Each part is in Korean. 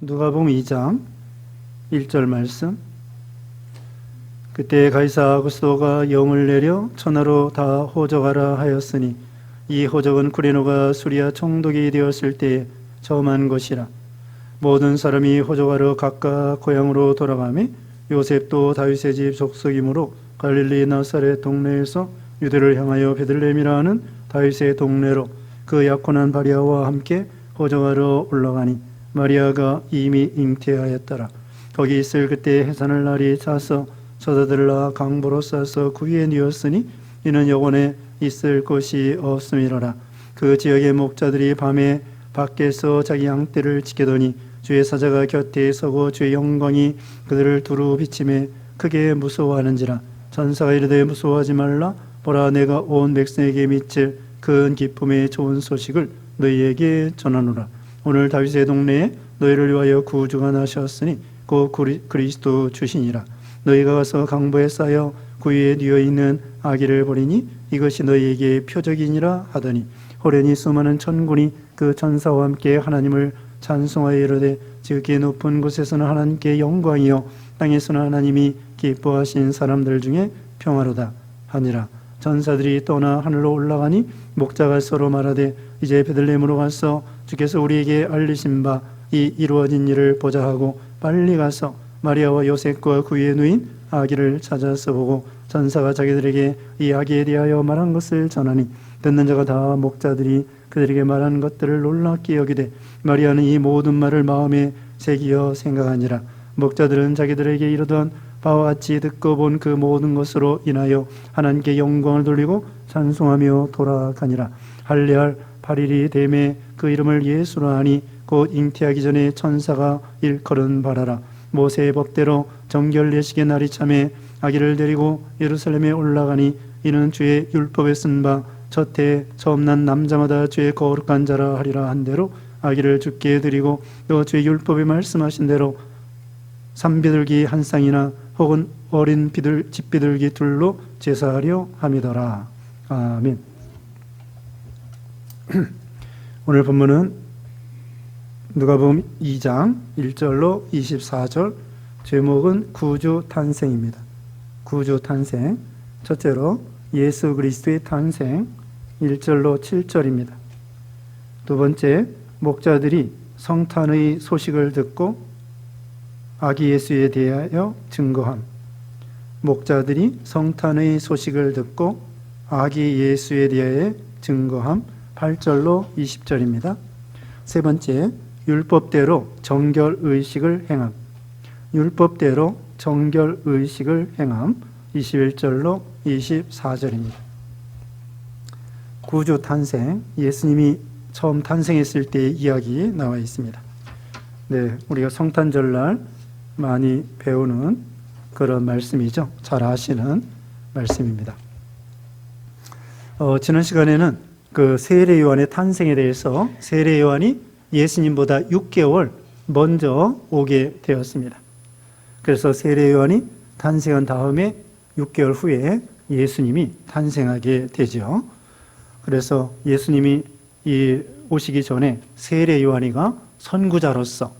누가복음 2장 1절 말씀. 그때 가이사 아구스도가 영을 내려 천하로 다 호적하라 하였으니 이 호적은 구레노가 수리아 총독이 되었을 때에 처음 한 것이라. 모든 사람이 호적하러 각각 고향으로 돌아가며 요셉도 다윗의 집 족속이므로 갈릴리 나사렛 동네에서 유대를 향하여 베들레헴이라 하는 다윗의 동네로 그 약혼한 마리아와 함께 호적하러 올라가니 마리아가 이미 잉태하였더라. 거기 있을 그때 해산할 날이 차서 저자들을 낳아 강보로 싸서 구이에 뉘었으니 이는 영원에 있을 곳이 없음이로라. 그 지역의 목자들이 밤에 밖에서 자기 양떼를 지키더니 주의 사자가 곁에 서고 주의 영광이 그들을 두루 비치매 크게 무서워하는지라. 천사가 이르되 무서워하지 말라. 보라, 내가 온 백성에게 미칠 큰 기쁨의 좋은 소식을 너희에게 전하노라. 오늘 다윗의 동네에 너희를 위하여 구주가 나셨으니 곧 그리스도 주시니라. 너희가 가서 강보에 쌓여 구유에 뉘어 있는 아기를 보리니 이것이 너희에게 표적이니라 하더니 호련히 수많은 천군이 그 천사와 함께 하나님을 찬송하여 이르되 지극히 높은 곳에서는 하나님께 영광이요 땅에서는 하나님이 기뻐하신 사람들 중에 평화로다 하니라. 전사들이 떠나 하늘로 올라가니 목자가 서로 말하되 이제 베들레헴으로 가서 주께서 우리에게 알리신 바 이 이루어진 일을 보자 하고 빨리 가서 마리아와 요셉과 구유에 누인 아기를 찾아서 보고 전사가 자기들에게 이 아기에 대하여 말한 것을 전하니 듣는 자가 다 목자들이 그들에게 말한 것들을 놀랍게 여기되 마리아는 이 모든 말을 마음에 새기어 생각하니라. 목자들은 자기들에게 이르던 바와 같이 듣고 본 그 모든 것으로 인하여 하나님께 영광을 돌리고 찬송하며 돌아가니라. 할례할 8일이 되매 그 이름을 예수라 하니 곧 잉태하기 전에 천사가 일컬은 바라라. 모세의 법대로 정결 예식의 날이 참에 아기를 데리고 예루살렘에 올라가니 이는 주의 율법에 쓴 바 첫해 처음 난 남자마다 주의 거룩한 자라 하리라 한 대로 아기를 주께 드리고 또 주의 율법에 말씀하신 대로 산비둘기 한 쌍이나 혹은 어린 집비둘기 둘로 제사하려 함이더라. 아멘. 오늘 본문은 누가복음 2장 1절로 24절, 제목은 구주 탄생입니다. 구주 탄생. 첫째로 예수 그리스도의 탄생 1절로 7절입니다. 두 번째, 목자들이 성탄의 소식을 듣고 아기 예수에 대하여 증거함. 목자들이 성탄의 소식을 듣고 아기 예수에 대하여 증거함. 8절로 20절입니다. 세 번째, 율법대로 정결의식을 행함. 율법대로 정결의식을 행함. 21절로 24절입니다. 구주 탄생, 예수님이 처음 탄생했을 때의 이야기 나와 있습니다. 네, 우리가 성탄절날 많이 배우는 그런 말씀이죠. 잘 아시는 말씀입니다. 지난 시간에는 그 세례 요한의 탄생에 대해서 세례 요한이 예수님보다 6개월 먼저 오게 되었습니다. 그래서 세례 요한이 탄생한 다음에 6개월 후에 예수님이 탄생하게 되죠. 그래서 예수님이 오시기 전에 세례 요한이가 선구자로서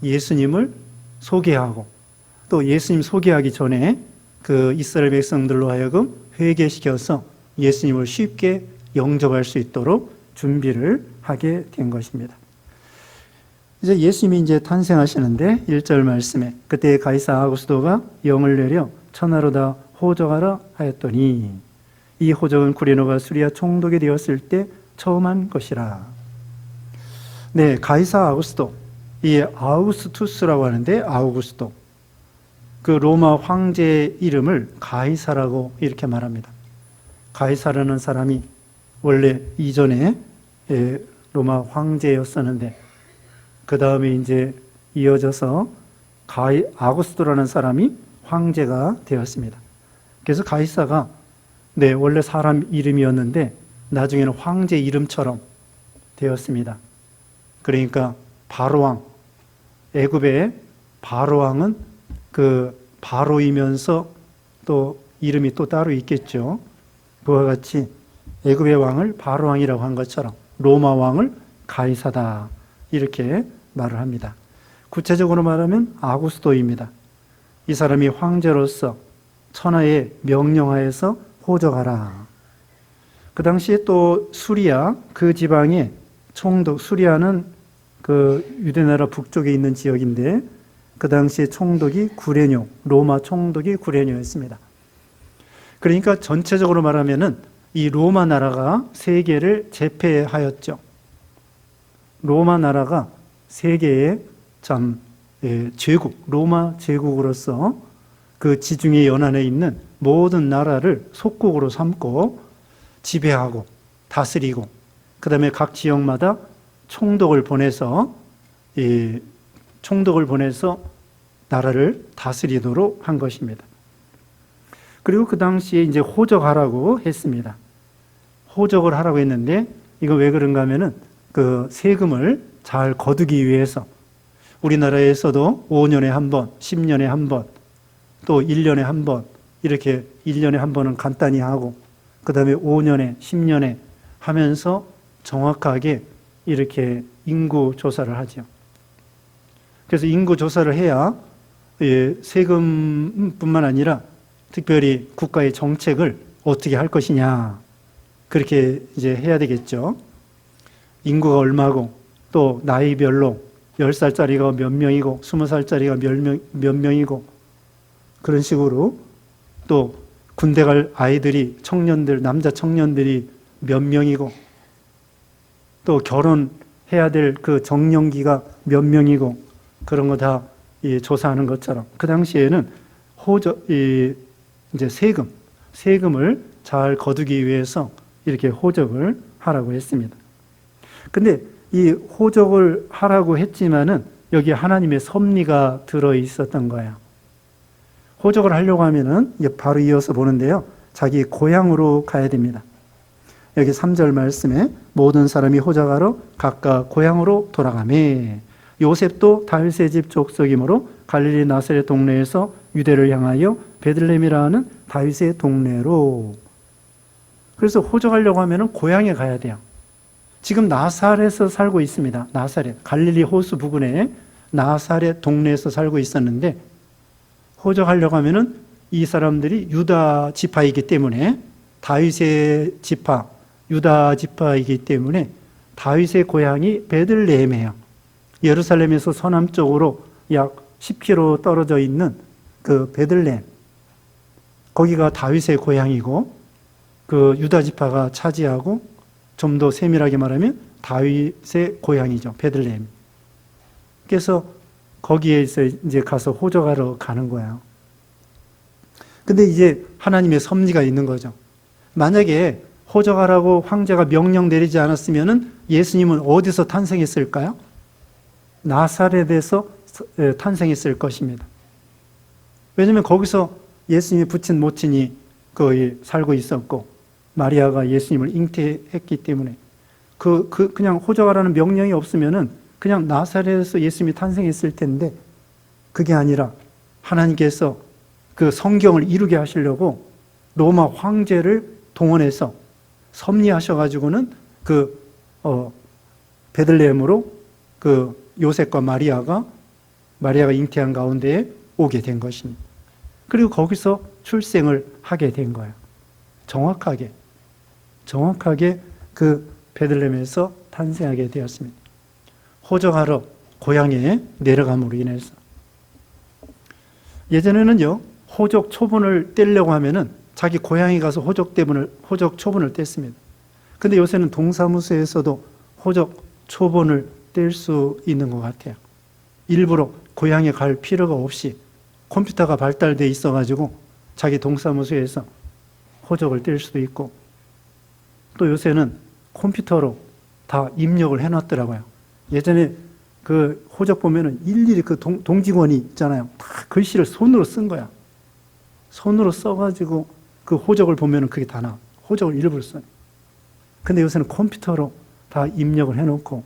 예수님을 소개하고 또 예수님 소개하기 전에 그 이스라엘 백성들로 하여금 회개시켜서 예수님을 쉽게 영접할 수 있도록 준비를 하게 된 것입니다. 이제 예수님이 이제 탄생하시는데 1절 말씀에 그때 가이사 아구스도가 영을 내려 천하로 다 호적하라 하였더니 이 호적은 구레노가 수리아 총독이 되었을 때 처음 한 것이라. 네, 가이사 아구스도, 이 아우구스투스라고 하는데 아우구스도, 그 로마 황제의 이름을 가이사라고 이렇게 말합니다. 가이사라는 사람이 원래 이전에 로마 황제였었는데 그 다음에 이제 이어져서 아구스도라는 사람이 황제가 되었습니다. 그래서 가이사가 원래 사람 이름이었는데 나중에는 황제 이름처럼 되었습니다. 그러니까 바로왕, 애굽의 바로왕은 그 바로이면서 또 이름이 또 따로 있겠죠. 그와 같이 애굽의 왕을 바로왕이라고 한 것처럼 로마 왕을 가이사다 이렇게 말을 합니다. 구체적으로 말하면 아구스도입니다. 이 사람이 황제로서 천하의 명령하에서 호적하라. 그 당시에 또 수리아, 그 지방의 총독, 수리아는 그 유대나라 북쪽에 있는 지역인데 그 당시에 총독이 구레뇨, 로마 총독이 구레뇨였습니다. 그러니까 전체적으로 말하면은 이 로마 나라가 세계를 제패하였죠. 로마 나라가 세계의 제국, 로마 제국으로서 그 지중해 연안에 있는 모든 나라를 속국으로 삼고 지배하고 다스리고 그 다음에 각 지역마다 총독을 보내서 나라를 다스리도록 한 것입니다. 그리고 그 당시에 이제 호적하라고 했습니다. 호적을 하라고 했는데 이거 왜 그런가 하면은 그 세금을 잘 거두기 위해서 우리나라에서도 5년에 한 번, 10년에 한 번, 또 1년에 한 번, 이렇게 1년에 한 번은 간단히 하고 그 다음에 5년에, 10년에 하면서 정확하게 이렇게 인구 조사를 하죠. 그래서 인구 조사를 해야 세금뿐만 아니라 특별히 국가의 정책을 어떻게 할 것이냐 그렇게 이제 해야 되겠죠. 인구가 얼마고 또 나이별로 10살짜리가 몇 명이고 20살짜리가 몇 명이고 그런 식으로 또 군대 갈 아이들이 청년들 남자 청년들이 몇 명이고 또 결혼해야 될 그 정년기가 몇 명이고 그런 거 다 조사하는 것처럼 그 당시에는 이제 세금을 잘 거두기 위해서 이렇게 호적을 하라고 했습니다. 근데 이 호적을 하라고 했지만은 여기 하나님의 섭리가 들어 있었던 거예요. 호적을 하려고 하면은 바로 이어서 보는데요. 자기 고향으로 가야 됩니다. 여기 3절 말씀에 모든 사람이 호적하러 각각 고향으로 돌아가매 요셉도 다윗의 집 족속이므로 갈릴리 나사렛 동네에서 유대를 향하여 베들레헴이라는 다윗의 동네로. 그래서 호적하려고 하면은 고향에 가야 돼요. 지금 나사렛에서 살고 있습니다. 나사렛, 갈릴리 호수 부근에 나사렛 동네에서 살고 있었는데 호적하려고 하면은 이 사람들이 유다 지파이기 때문에 다윗의 지파, 유다 지파이기 때문에 다윗의 고향이 베들레헴이에요. 예루살렘에서 서남쪽으로 약 10km 떨어져 있는 그 베들레헴, 거기가 다윗의 고향이고 그 유다 지파가 차지하고 좀 더 세밀하게 말하면 다윗의 고향이죠. 베들레헴. 그래서 거기에서 이제 가서 호적하러 가는 거예요. 근데 이제 하나님의 섭리가 있는 거죠. 만약에 호적하라고 황제가 명령 내리지 않았으면은 예수님은 어디서 탄생했을까요? 나사렛에서 탄생했을 것입니다. 왜냐하면 거기서 예수님의 부친 모친이 거기 살고 있었고 마리아가 예수님을 잉태했기 때문에 그냥 호적하라는 명령이 없으면은 그냥 나사렛에서 예수님이 탄생했을 텐데 그게 아니라 하나님께서 그 성경을 이루게 하시려고 로마 황제를 동원해서 섭리하셔가지고는 베들레헴으로 그 요셉과 마리아가 잉태한 가운데에 오게 된 것입니다. 그리고 거기서 출생을 하게 된 거예요. 정확하게 그 베들레헴에서 탄생하게 되었습니다. 호적하러 고향에 내려감으로 인해서. 예전에는요, 호적 초본을 떼려고 하면은 자기 고향에 가서 호적 초본을 뗐습니다. 근데 요새는 동사무소에서도 호적 초본을 뗄 수 있는 것 같아요. 일부러 고향에 갈 필요가 없이 컴퓨터가 발달돼 있어가지고 자기 동사무소에서 호적을 뗄 수도 있고 또 요새는 컴퓨터로 다 입력을 해놨더라고요. 예전에 그 호적 보면은 일일이 그 동직원이 있잖아요. 다 글씨를 손으로 쓴 거야. 손으로 써가지고 그 호적을 보면은 그게 다 나와. 호적을 일부러 써요. 근데 요새는 컴퓨터로 다 입력을 해놓고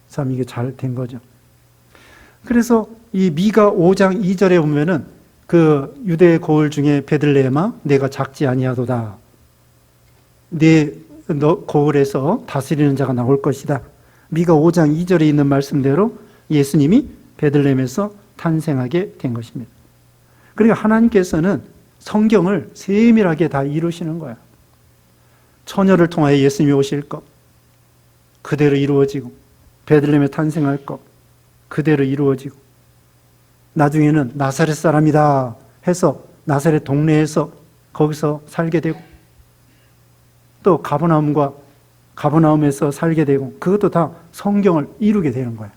참 이게 잘 된 거죠. 그래서 이 미가 5장 2절에 보면은 그 유대 고을 중에 베들레헴아 내가 작지 아니하도다. 너 고을에서 다스리는 자가 나올 것이다. 미가 5장 2절에 있는 말씀대로 예수님이 베들레헴에서 탄생하게 된 것입니다. 그러니까 하나님께서는 성경을 세밀하게 다 이루시는 거예요. 처녀를 통하여 예수님이 오실 것 그대로 이루어지고, 베들레헴에 탄생할 것 그대로 이루어지고, 나중에는 나사렛 사람이다 해서 나사렛 동네에서 거기서 살게 되고, 또 가버나움에서 살게 되고, 그것도 다 성경을 이루게 되는 거예요.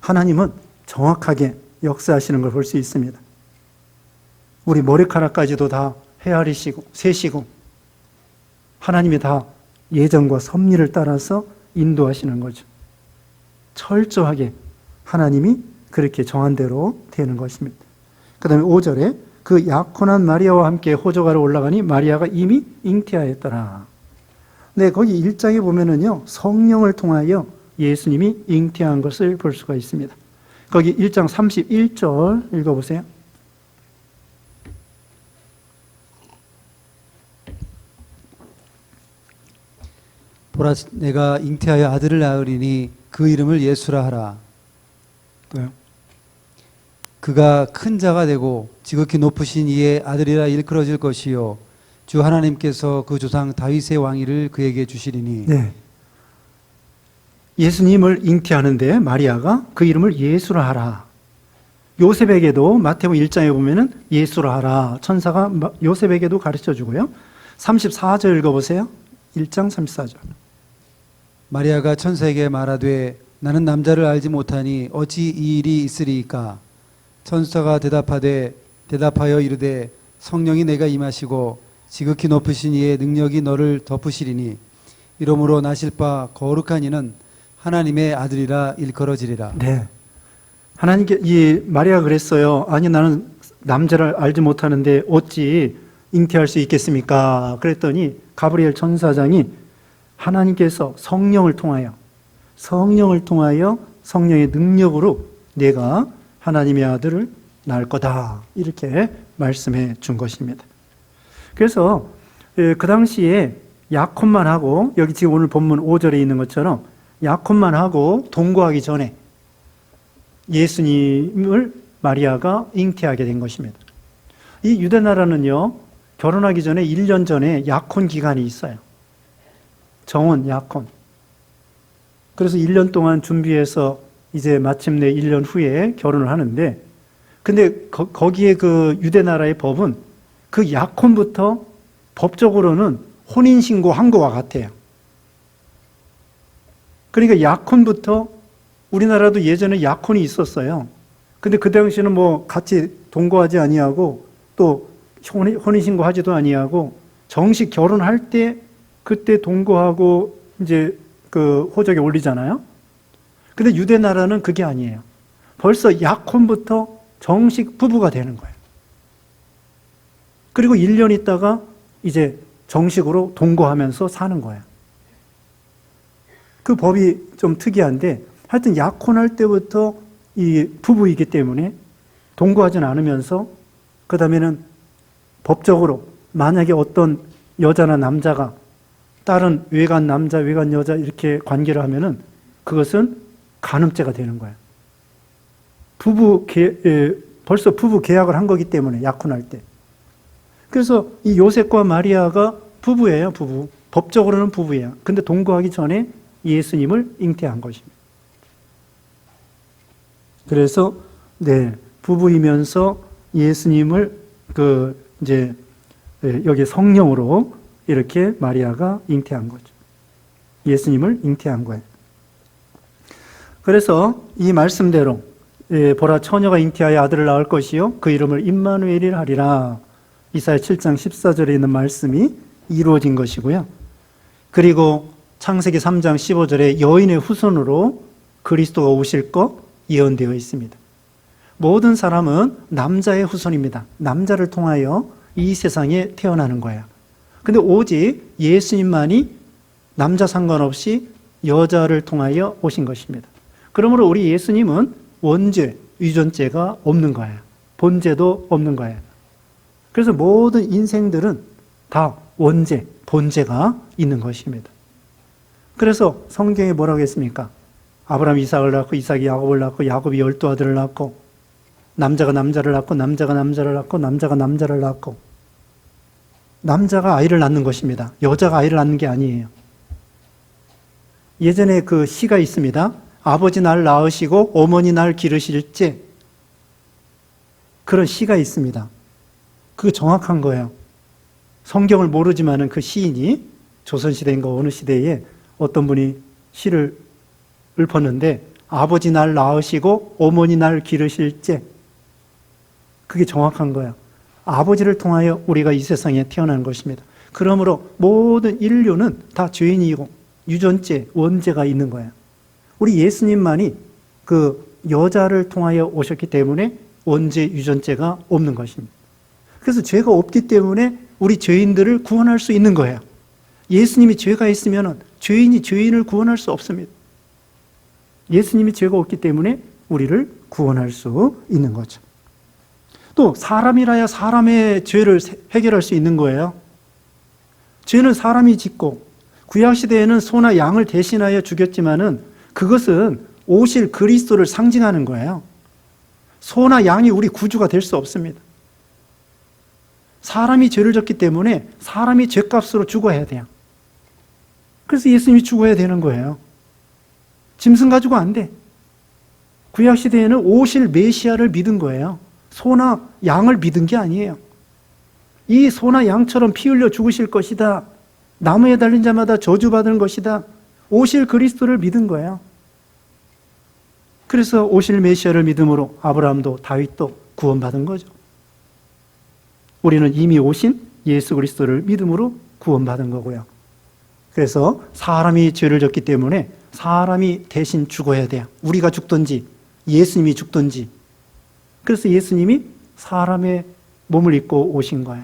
하나님은 정확하게 역사하시는 걸 볼 수 있습니다. 우리 머리카락까지도 다 헤아리시고 세시고, 하나님이 다 예정과 섭리를 따라서 인도하시는 거죠. 철저하게 하나님이 그렇게 정한 대로 되는 것입니다. 그 다음에 5절에 그 약혼한 마리아와 함께 호적하러 올라가니 마리아가 이미 잉태하였더라. 네, 거기 1장에 보면은요, 성령을 통하여 예수님이 잉태한 것을 볼 수가 있습니다. 거기 1장 31절 읽어보세요. 보라, 내가 잉태하여 아들을 낳으리니 그 이름을 예수라 하라. 또요. 그가 큰 자가 되고 지극히 높으신 이의 아들이라 일컬어질 것이요 주 하나님께서 그 조상 다윗의 왕위를 그에게 주시리니. 네. 예수님을 잉태하는데 마리아가 그 이름을 예수라 하라. 요셉에게도 마태복음 1장에 보면은 예수라 하라. 천사가 요셉에게도 가르쳐 주고요. 34절 읽어보세요. 1장 34절. 마리아가 천사에게 말하되 나는 남자를 알지 못하니 어찌 이 일이 있으리이까. 천사가 대답하여 이르되 성령이 내가 임하시고 지극히 높으신 이의 능력이 너를 덮으시리니 이러므로 나실 바 거룩한 이는 하나님의 아들이라 일컬어지리라. 네. 하나님께 이 마리아가 그랬어요. 아니 나는 남자를 알지 못하는데 어찌 잉태할 수 있겠습니까? 그랬더니 가브리엘 천사장이 하나님께서 성령을 통하여 성령의 능력으로 내가 하나님의 아들을 낳을 거다 이렇게 말씀해 준 것입니다. 그래서 그 당시에 약혼만 하고, 여기 지금 오늘 본문 5절에 있는 것처럼 약혼만 하고 동거하기 전에 예수님을 마리아가 잉태하게 된 것입니다. 이 유대 나라는요, 결혼하기 전에 1년 전에 약혼 기간이 있어요. 정혼, 약혼. 그래서 1년 동안 준비해서 이제 마침내 1년 후에 결혼을 하는데, 근데 거기에 그 유대 나라의 법은 그 약혼부터 법적으로는 혼인신고한 거와 같아요. 그러니까 약혼부터, 우리나라도 예전에 약혼이 있었어요. 근데 그 당시에는 뭐 같이 동거하지 아니하고 또 혼인신고하지도 아니하고 정식 결혼할 때 그때 동거하고 이제 그 호적에 올리잖아요. 근데 유대 나라는 그게 아니에요. 벌써 약혼부터 정식 부부가 되는 거예요. 그리고 1년 있다가 이제 정식으로 동거하면서 사는 거예요. 그 법이 좀 특이한데, 하여튼 약혼할 때부터 이 부부이기 때문에 동거하진 않으면서, 그 다음에는 법적으로 만약에 어떤 여자나 남자가 다른 외간 남자, 외간 여자 이렇게 관계를 하면은 그것은 간음죄가 되는 거예요. 벌써 부부 계약을 한 거기 때문에, 약혼할 때. 그래서 이 요셉과 마리아가 부부예요, 부부. 법적으로는 부부예요. 근데 동거하기 전에 예수님을 잉태한 것입니다. 그래서 네, 부부이면서 예수님을 여기 성령으로 이렇게 마리아가 잉태한 거죠. 예수님을 잉태한 거예요. 그래서 이 말씀대로 보라, 처녀가 잉태하여 아들을 낳을 것이요 그 이름을 임마누엘이라 하리라. 이사야 7장 14절에 있는 말씀이 이루어진 것이고요. 그리고 창세기 3장 15절에 여인의 후손으로 그리스도가 오실 것 예언되어 있습니다. 모든 사람은 남자의 후손입니다. 남자를 통하여 이 세상에 태어나는 거예요. 근데 오직 예수님만이 남자 상관없이 여자를 통하여 오신 것입니다. 그러므로 우리 예수님은 원죄, 유전죄가 없는 거예요. 본죄도 없는 거예요. 그래서 모든 인생들은 다 원죄, 본죄가 있는 것입니다. 그래서 성경에 뭐라고 했습니까? 아브라함이 이삭을 낳고 이삭이 야곱을 낳고 야곱이 12아들을 낳고 남자가 남자를 낳고 남자가 남자를 낳고 남자가 남자를 낳고 남자가 아이를 낳는 것입니다. 여자가 아이를 낳는 게 아니에요. 예전에 그 시가 있습니다. 아버지 날 낳으시고 어머니 날 기르실지, 그런 시가 있습니다. 그거 정확한 거예요. 성경을 모르지만은 그 시인이 조선시대인가 어느 시대에 어떤 분이 시를 읊었는데 아버지 날 낳으시고 어머니 날 기르실지, 그게 정확한 거예요. 아버지를 통하여 우리가 이 세상에 태어난 것입니다. 그러므로 모든 인류는 다 죄인이고 유전죄, 원죄가 있는 거예요. 우리 예수님만이 그 여자를 통하여 오셨기 때문에 원죄, 유전죄가 없는 것입니다. 그래서 죄가 없기 때문에 우리 죄인들을 구원할 수 있는 거예요. 예수님이 죄가 있으면 죄인이 죄인을 구원할 수 없습니다. 예수님이 죄가 없기 때문에 우리를 구원할 수 있는 거죠. 또 사람이라야 사람의 죄를 해결할 수 있는 거예요. 죄는 사람이 짓고 구약시대에는 소나 양을 대신하여 죽였지만은 그것은 오실 그리스도를 상징하는 거예요. 소나 양이 우리 구주가 될 수 없습니다. 사람이 죄를 졌기 때문에 사람이 죄값으로 죽어야 돼요. 그래서 예수님이 죽어야 되는 거예요. 짐승 가지고 안 돼. 구약시대에는 오실 메시아를 믿은 거예요. 소나 양을 믿은 게 아니에요. 이 소나 양처럼 피 흘려 죽으실 것이다. 나무에 달린 자마다 저주받을 것이다. 오실 그리스도를 믿은 거예요. 그래서 오실 메시아를 믿음으로 아브라함도 다윗도 구원받은 거죠. 우리는 이미 오신 예수 그리스도를 믿음으로 구원받은 거고요. 그래서 사람이 죄를 졌기 때문에 사람이 대신 죽어야 돼요. 우리가 죽든지 예수님이 죽든지. 그래서 예수님이 사람의 몸을 입고 오신 거예요.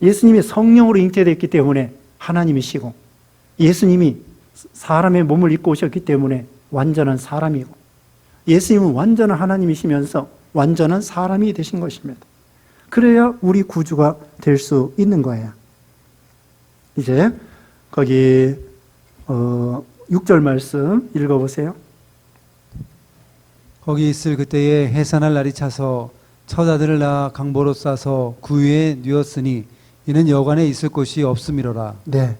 예수님이 성령으로 잉태됐기 때문에 하나님이시고, 예수님이 사람의 몸을 입고 오셨기 때문에 완전한 사람이고, 예수님은 완전한 하나님이시면서 완전한 사람이 되신 것입니다. 그래야 우리 구주가 될 수 있는 거예요. 이제 거기 6절 말씀 읽어보세요. 거기 있을 그때에 해산할 날이 차서 첫 아들을 낳아 강보로 싸서 구유에 뉘었으니 이는 여관에 있을 곳이 없음이로라. 네,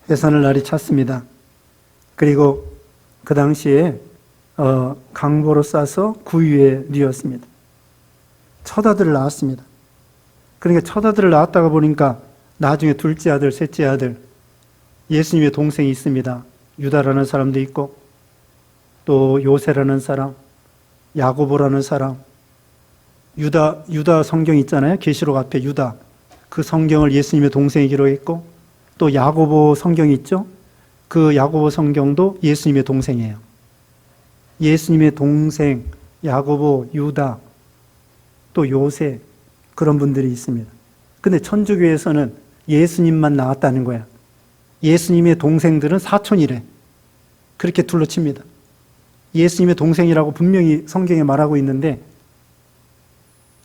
해산할 날이 찼습니다. 그리고 그 당시에 강보로 싸서 구유에 뉘었습니다. 첫 아들을 낳았습니다. 그러니까 첫 아들을 낳았다가 보니까 나중에 둘째 아들, 셋째 아들, 예수님의 동생이 있습니다. 유다라는 사람도 있고, 또 요세라는 사람, 야고보라는 사람, 유다 성경 있잖아요. 계시록 앞에 유다. 그 성경을 예수님의 동생이 기록했고, 또 야고보 성경이 있죠. 그 야고보 성경도 예수님의 동생이에요. 예수님의 동생 야고보, 유다, 또 요새, 그런 분들이 있습니다. 근데 천주교에서는 예수님만 나왔다는 거야. 예수님의 동생들은 사촌이래. 그렇게 둘러칩니다. 예수님의 동생이라고 분명히 성경에 말하고 있는데,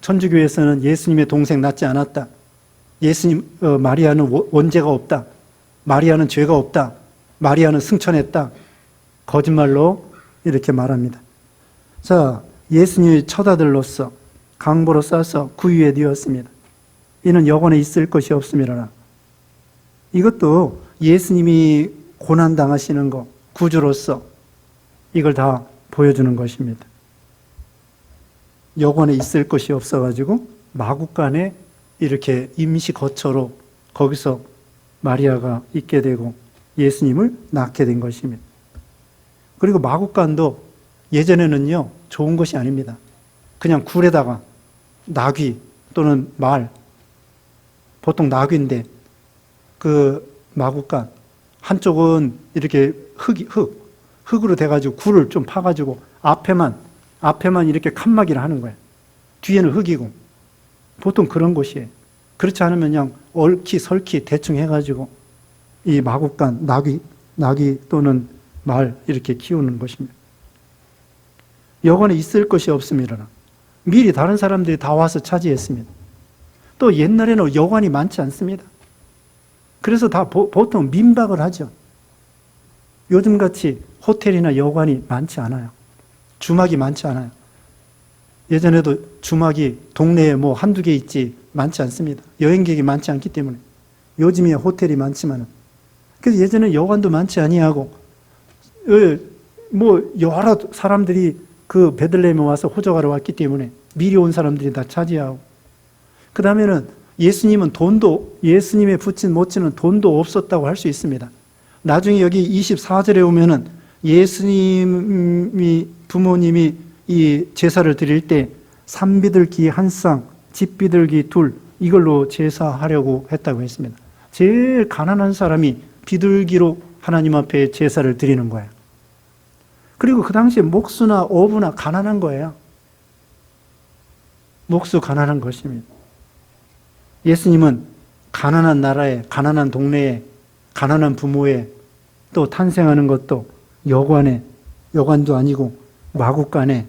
천주교에서는 예수님의 동생 낳지 않았다. 마리아는 원죄가 없다. 마리아는 죄가 없다. 마리아는 승천했다. 거짓말로 이렇게 말합니다. 자, 예수님의 첫 아들로서 강보로 싸서 구유에 뉘었습니다. 이는 여관에 있을 것이 없음이라. 이것도 예수님이 고난당하시는 것, 구주로서 이걸 다 보여주는 것입니다. 여관에 있을 것이 없어가지고 마구간에 이렇게 임시 거처로 거기서 마리아가 있게 되고 예수님을 낳게 된 것입니다. 그리고 마구간도 예전에는요, 좋은 것이 아닙니다. 그냥 굴에다가 나귀 또는 말, 보통 나귀인데 그 마구간 한쪽은 이렇게 흙으로 돼가지고 굴을 좀 파가지고 앞에만 이렇게 칸막이를 하는 거예요. 뒤에는 흙이고, 보통 그런 곳이에요. 그렇지 않으면 그냥 얽히 설키 대충 해가지고 이 마구간 나귀 또는 말 이렇게 키우는 것입니다. 여관에 있을 것이 없음이라. 미리 다른 사람들이 다 와서 차지했습니다. 또 옛날에는 여관이 많지 않습니다. 그래서 다 보통 민박을 하죠. 요즘같이 호텔이나 여관이 많지 않아요. 주막이 많지 않아요. 예전에도 주막이 동네에 뭐 한두 개 있지 많지 않습니다. 여행객이 많지 않기 때문에. 요즘이야 호텔이 많지만은. 그래서 예전에 여관도 많지 아니하고 뭐 여러 사람들이 그 베들레헴에 와서 호적하러 왔기 때문에 미리 온 사람들이 다 차지하고, 그 다음에는 예수님의 붙인 모친은 돈도 없었다고 할 수 있습니다. 나중에 여기 24절에 오면은 예수님이 부모님이 이 제사를 드릴 때 산비둘기 한 쌍, 집비둘기 둘, 이걸로 제사하려고 했다고 했습니다. 제일 가난한 사람이 비둘기로 하나님 앞에 제사를 드리는 거예요. 그리고 그 당시에 목수나 어부나 가난한 거예요. 목수 가난한 것입니다. 예수님은 가난한 나라에, 가난한 동네에, 가난한 부모에, 또 탄생하는 것도 여관도 아니고 마구간에,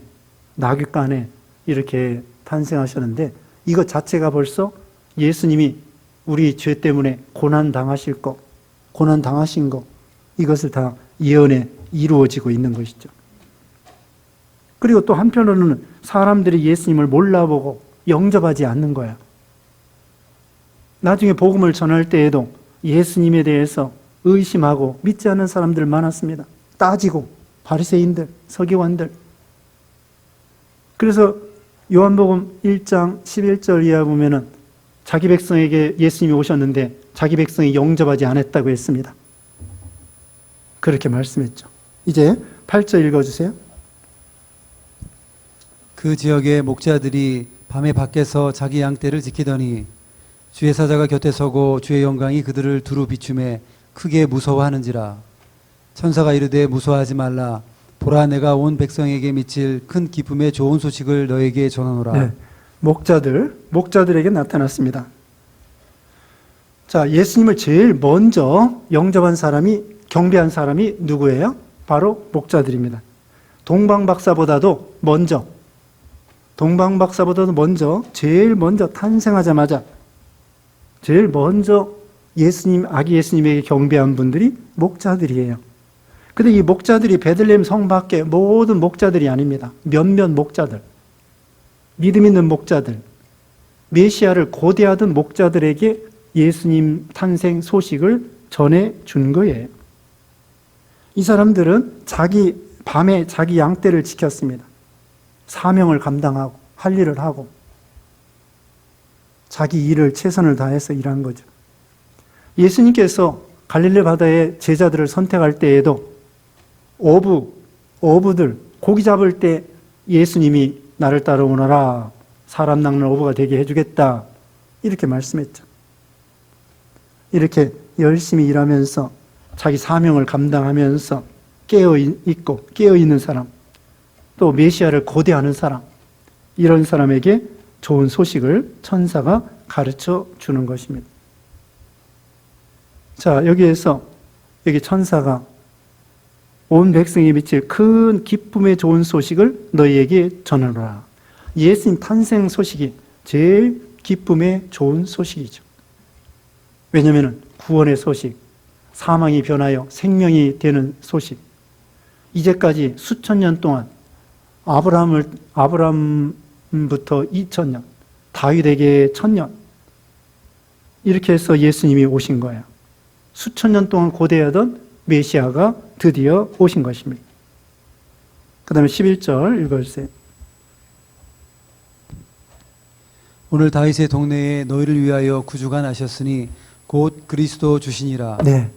나귀간에 이렇게 탄생하셨는데, 이것 자체가 벌써 예수님이 우리 죄 때문에 고난당하실 것, 고난당하신 것, 이것을 다 예언에 이루어지고 있는 것이죠. 그리고 또 한편으로는 사람들이 예수님을 몰라보고 영접하지 않는 거야. 나중에 복음을 전할 때에도 예수님에 대해서 의심하고 믿지 않는 사람들 많았습니다. 따지고, 바리새인들, 서기관들. 그래서 요한복음 1장 11절 이하 보면은 자기 백성에게 예수님이 오셨는데 자기 백성이 영접하지 않았다고 했습니다. 그렇게 말씀했죠. 이제 8절 읽어주세요. 그 지역의 목자들이 밤에 밖에서 자기 양떼를 지키더니 주의 사자가 곁에 서고 주의 영광이 그들을 두루 비추매 크게 무서워하는지라. 천사가 이르되 무서워하지 말라. 보라, 내가 온 백성에게 미칠 큰 기쁨의 좋은 소식을 너에게 전하노라. 네, 목자들에게 나타났습니다. 자, 예수님을 제일 먼저 영접한 사람이, 경배한 사람이 누구예요? 바로 목자들입니다. 동방박사보다도 먼저, 제일 먼저 탄생하자마자 제일 먼저 아기 예수님에게 경배한 분들이 목자들이에요. 근데 이 목자들이 베들레헴 성 밖에 모든 목자들이 아닙니다. 몇몇 목자들, 믿음 있는 목자들, 메시아를 고대하던 목자들에게 예수님 탄생 소식을 전해준 거예요. 이 사람들은 밤에 자기 양떼를 지켰습니다. 사명을 감당하고 할 일을 하고 자기 일을 최선을 다해서 일한 거죠. 예수님께서 갈릴리 바다에 제자들을 선택할 때에도 어부들 고기 잡을 때 예수님이 나를 따라오너라, 사람 낚는 어부가 되게 해주겠다, 이렇게 말씀했죠. 이렇게 열심히 일하면서 자기 사명을 감당하면서 깨어있는 사람, 또 메시아를 고대하는 사람, 이런 사람에게 좋은 소식을 천사가 가르쳐 주는 것입니다. 자, 여기 천사가 온 백성에 미칠 큰 기쁨의 좋은 소식을 너희에게 전하노라. 예수님 탄생 소식이 제일 기쁨의 좋은 소식이죠. 왜냐하면 구원의 소식, 사망이 변하여 생명이 되는 소식. 이제까지 수천 년 동안 아브라함부터 2000년, 다윗에게 1000년, 이렇게 해서 예수님이 오신 거예요. 수천 년 동안 고대하던 메시아가 드디어 오신 것입니다. 그 다음에 11절 읽어주세요. 오늘 다윗의 동네에 너희를 위하여 구주가 나셨으니 곧 그리스도 주시니라. 네,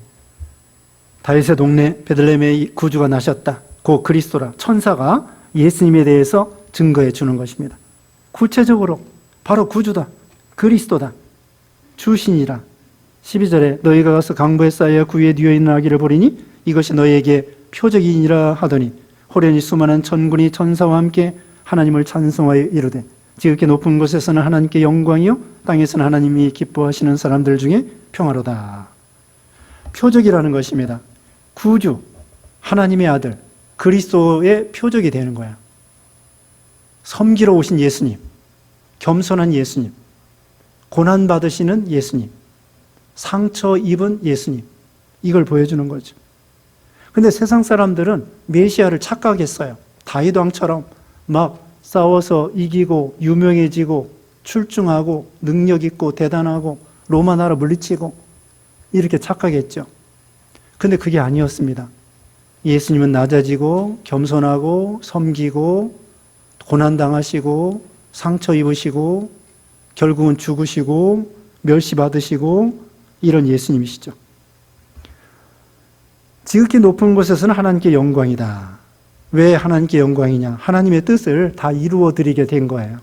다윗의 동네 베들레헴에 구주가 나셨다, 곧 그리스도라. 천사가 예수님에 대해서 증거해 주는 것입니다. 구체적으로 바로 구주다, 그리스도다, 주신이라. 12절에 너희가 가서 강보에 쌓여 그 위에 뉘어있는 아기를 보리니 이것이 너희에게 표적이니라 하더니 호련히 수많은 천군이 천사와 함께 하나님을 찬송하여 이르되 지극히 높은 곳에서는 하나님께 영광이요 땅에서는 하나님이 기뻐하시는 사람들 중에 평화로다. 표적이라는 것입니다. 구주, 하나님의 아들, 그리스도의 표적이 되는 거야. 섬기러 오신 예수님, 겸손한 예수님, 고난받으시는 예수님, 상처 입은 예수님, 이걸 보여주는 거죠. 근데 세상 사람들은 메시아를 착각했어요. 다윗 왕처럼 막 싸워서 이기고 유명해지고 출중하고 능력 있고 대단하고 로마 나라 물리치고 이렇게 착각했죠. 근데 그게 아니었습니다. 예수님은 낮아지고 겸손하고 섬기고 고난당하시고 상처 입으시고 결국은 죽으시고 멸시받으시고 이런 예수님이시죠. 지극히 높은 곳에서는 하나님께 영광이다. 왜 하나님께 영광이냐? 하나님의 뜻을 다 이루어 드리게 된 거예요.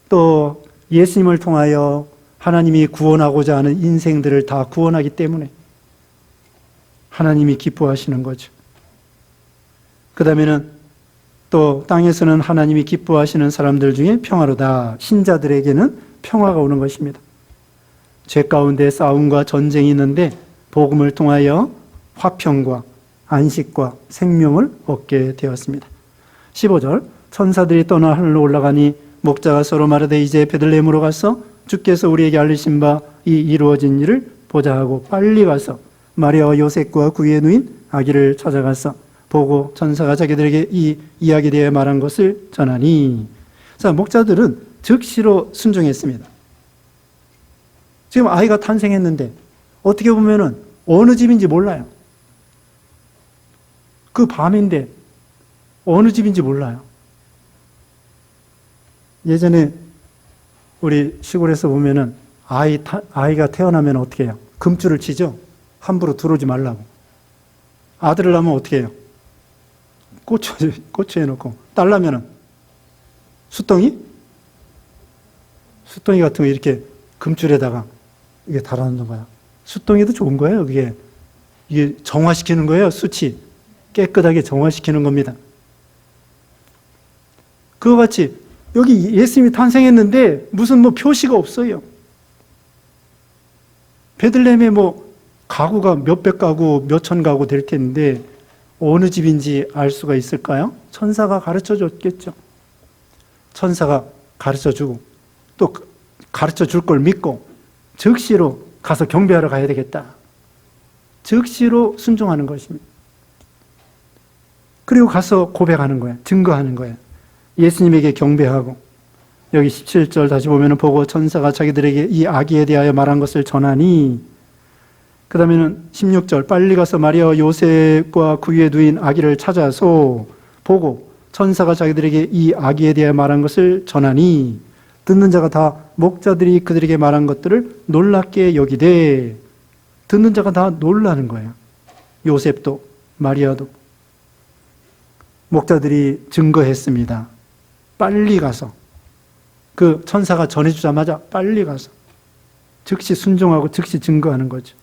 또 예수님을 통하여 하나님이 구원하고자 하는 인생들을 다 구원하기 때문에 하나님이 기뻐하시는 거죠. 그 다음에는 또 땅에서는 하나님이 기뻐하시는 사람들 중에 평화로다. 신자들에게는 평화가 오는 것입니다. 죄 가운데 싸움과 전쟁이 있는데 복음을 통하여 화평과 안식과 생명을 얻게 되었습니다. 15절 천사들이 떠나 하늘로 올라가니 목자가 서로 말하되 이제 베들레헴으로 가서 주께서 우리에게 알리신 바 이 이루어진 일을 보자 하고 빨리 가서 마리아와 요셉과 그의 누인 아기를 찾아가서 보고 천사가 자기들에게 이 이야기에 대해 말한 것을 전하니. 자, 목자들은 즉시로 순종했습니다. 지금 아이가 탄생했는데 어떻게 보면은 어느 집인지 몰라요. 그 밤인데 어느 집인지 몰라요. 예전에 우리 시골에서 보면은 아이가 태어나면 어떻게 해요? 금줄을 치죠? 함부로 들어오지 말라고. 아들을 낳으면 어떻게 해요? 고추에 넣고. 딸 낳으면은 수덩이 같은 거 이렇게 금줄에다가 이게 달아놓는 거야. 수덩이도 좋은 거예요. 이게 정화시키는 거예요. 수치 깨끗하게 정화시키는 겁니다. 그와 같이 여기 예수님이 탄생했는데 무슨 표시가 없어요. 베들레헴에 가구가 몇백 가구, 몇천 가구 될 텐데 어느 집인지 알 수가 있을까요? 천사가 가르쳐 줬겠죠. 천사가 가르쳐 주고 또 가르쳐 줄 걸 믿고 즉시로 가서 경배하러 가야 되겠다. 즉시로 순종하는 것입니다. 그리고 가서 고백하는 거예요. 증거하는 거예요. 예수님에게 경배하고. 여기 17절 다시 보면 보고 천사가 자기들에게 이 아기에 대하여 말한 것을 전하니. 그 다음에는 16절 빨리 가서 마리아와 요셉과 그의 누인 아기를 찾아서 보고 천사가 자기들에게 이 아기에 대하여 말한 것을 전하니. 듣는 자가 다 목자들이 그들에게 말한 것들을 놀랍게 여기되. 듣는 자가 다 놀라는 거예요. 요셉도 마리아도. 목자들이 증거했습니다. 빨리 가서 그 천사가 전해주자마자 빨리 가서 즉시 순종하고 즉시 증거하는 거죠.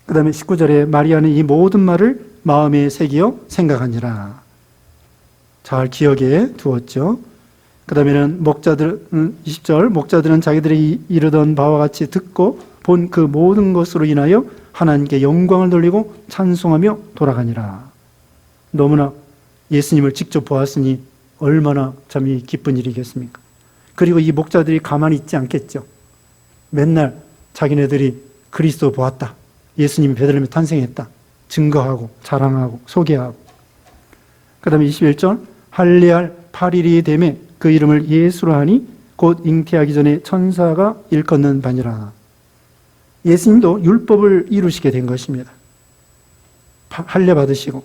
그 다음에 19절에 마리아는 이 모든 말을 마음에 새기어 생각하니라. 잘 기억에 두었죠. 그 다음에는 20절 목자들은 자기들이 이르던 바와 같이 듣고 본 그 모든 것으로 인하여 하나님께 영광을 돌리고 찬송하며 돌아가니라. 너무나 예수님을 직접 보았으니 얼마나 참 기쁜 일이겠습니까? 그리고 이 목자들이 가만히 있지 않겠죠. 맨날 자기네들이 그리스도 보았다. 예수님이 베들레헴에 탄생했다. 증거하고 자랑하고 소개하고. 그 다음에 21절 할례할 8일이 되매 그 이름을 예수로 하니 곧 잉태하기 전에 천사가 일컫는 바니라. 예수님도 율법을 이루시게 된 것입니다. 할례 받으시고.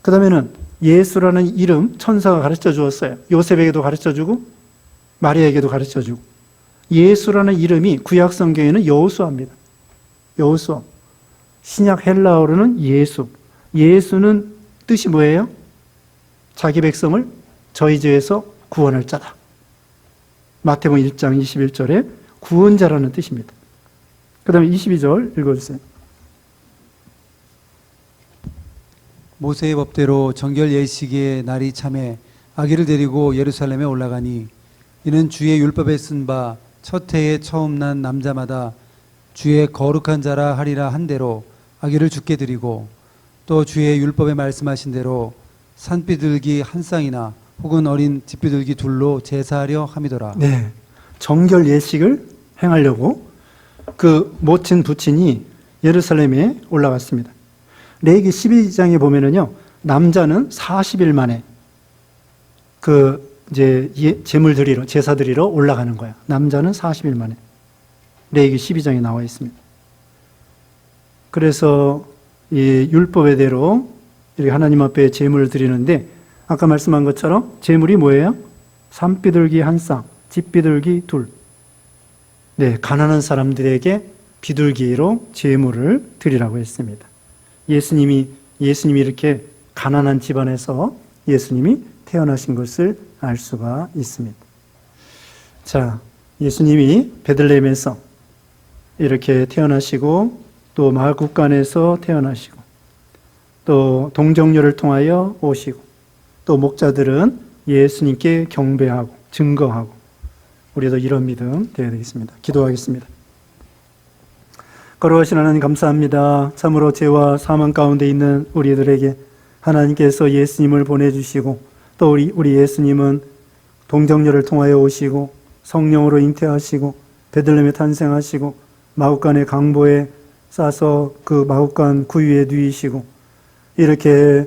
그 다음에는 예수라는 이름 천사가 가르쳐 주었어요. 요셉에게도 가르쳐 주고 마리아에게도 가르쳐 주고. 예수라는 이름이 구약 성경에는 여호수아입니다. 여호수아. 신약 헬라어로는 예수. 예수는 뜻이 뭐예요? 자기 백성을 저희 죄에서 구원할 자다. 마태복음 1장 21절에 구원자라는 뜻입니다. 그 다음에 22절 읽어주세요. 모세의 법대로 정결 예식의 날이 참에 아기를 데리고 예루살렘에 올라가니 이는 주의 율법에 쓴 바 첫 해에 처음 난 남자마다 주의 거룩한 자라 하리라 한 대로 아기를 주께 드리고 또 주의 율법에 말씀하신 대로 산비둘기 한 쌍이나 혹은 어린 집비둘기 둘로 제사하려 함이더라. 네, 정결 예식을 행하려고 그 모친 부친이 예루살렘에 올라갔습니다. 레위기 12장에 보면은요, 남자는 40일 만에 제물 드리러, 제사 드리러 올라가는 거야. 남자는 40일 만에. 레위기 12장에 나와 있습니다. 그래서 이 율법의 대로 이렇게 하나님 앞에 제물을 드리는데, 아까 말씀한 것처럼 제물이 뭐예요? 산비둘기 한 쌍, 집비둘기 둘. 네, 가난한 사람들에게 비둘기로 제물을 드리라고 했습니다. 예수님이 이렇게 가난한 집안에서 예수님이 태어나신 것을 알 수가 있습니다. 자, 예수님이 베들레헴에서 이렇게 태어나시고, 또 마국간에서 태어나시고, 또 동정녀를 통하여 오시고, 또 목자들은 예수님께 경배하고 증거하고, 우리도 이런 믿음 되어야 되겠습니다. 기도하겠습니다. 거룩하신 하나님, 감사합니다. 참으로 죄와 사망 가운데 있는 우리들에게 하나님께서 예수님을 보내주시고, 또 우리 예수님은 동정녀를 통하여 오시고, 성령으로 잉태하시고, 베들레헴에 탄생하시고, 마국간의 강보에 싸서 그 마국간 구유에 누이시고, 이렇게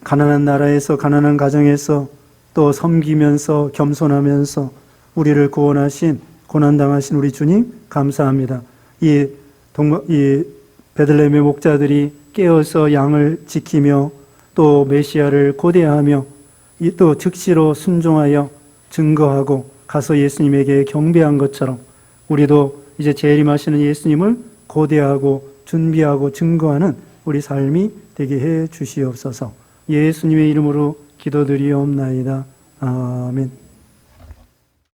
가난한 나라에서, 가난한 가정에서 또 섬기면서 겸손하면서 우리를 구원하신, 고난당하신 우리 주님 감사합니다. 이 베들레헴의 목자들이 깨어서 양을 지키며 또 메시아를 고대하며 또 즉시로 순종하여 증거하고 가서 예수님에게 경배한 것처럼, 우리도 이제 재림하시는 예수님을 고대하고 준비하고 증거하는 우리 삶이 되게 해 주시옵소서. 예수님의 이름으로 기도드리옵나이다. 아멘.